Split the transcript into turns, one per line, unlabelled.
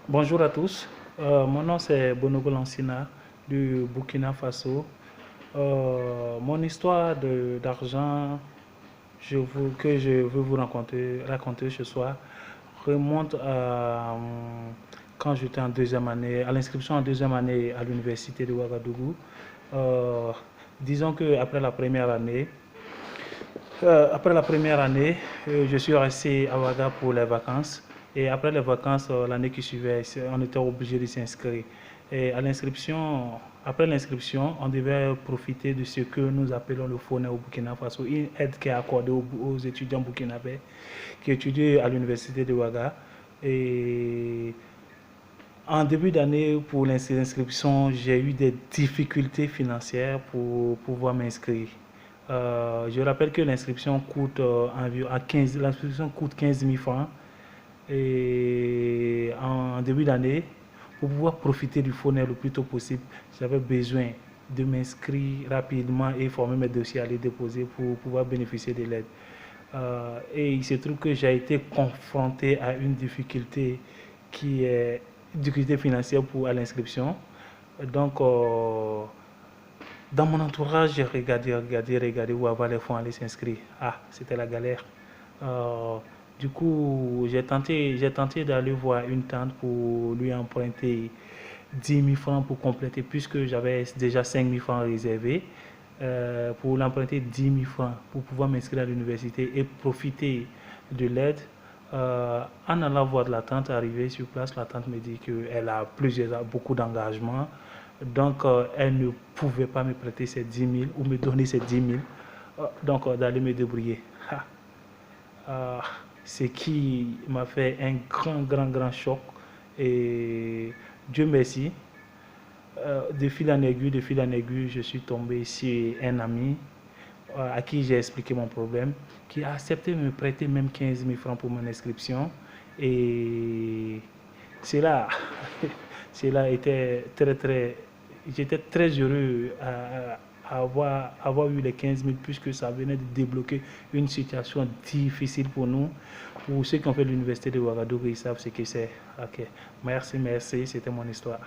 Bonjour à tous. Mon nom c'est Bonobo Lansina du Burkina Faso. Mon histoire d'argent que je veux vous raconter ce soir remonte à quand j'étais en deuxième année, à l'inscription en deuxième année à l'université de Ouagadougou. Euh, Disons que après la première année, je suis resté à Ouaga pour les vacances. Et après les vacances, l'année qui suivait, on était obligé de s'inscrire. Et après l'inscription, on devait profiter de ce que nous appelons le FONE au Burkina Faso, une aide qui est accordée aux étudiants burkinabés qui étudient à l'université de Ouaga. Et en début d'année, pour l'inscription, j'ai eu des difficultés financières pour pouvoir m'inscrire. Je rappelle que l'inscription coûte l'inscription coûte 15 000 francs. Et en début d'année, pour pouvoir profiter du FONER le plus tôt possible, j'avais besoin de m'inscrire rapidement et former mes dossiers à les déposer pour pouvoir bénéficier de l'aide. Et il se trouve que j'ai été confronté à une difficulté qui est une difficulté financière à l'inscription. Donc, dans mon entourage, j'ai regardé où avoir les fonds aller s'inscrire. Ah, c'était la galère. Euh, du coup, j'ai tenté d'aller voir une tante pour lui emprunter 10 000 francs pour compléter, puisque j'avais déjà 5 000 francs réservés, pour l'emprunter 10 000 francs pour pouvoir m'inscrire à l'université et profiter de l'aide. En allant voir la tante, arrivée sur place, la tante me dit qu'elle a beaucoup d'engagements. Donc, elle ne pouvait pas me prêter ces 10 000 ou me donner ces 10 000. Donc, d'aller me débrouiller. Euh, Ce qui m'a fait un grand choc. Et Dieu merci, de fil en aiguille, je suis tombé sur un ami à qui j'ai expliqué mon problème, qui a accepté de me prêter même 15 000 francs pour mon inscription. Et cela, cela était j'étais très heureux à avoir eu les 15 000 puisque ça venait de débloquer une situation difficile pour nous. Pour ceux qui ont fait l'université de Ouagadougou, ils savent ce que c'est. Ok, merci, c'était mon histoire.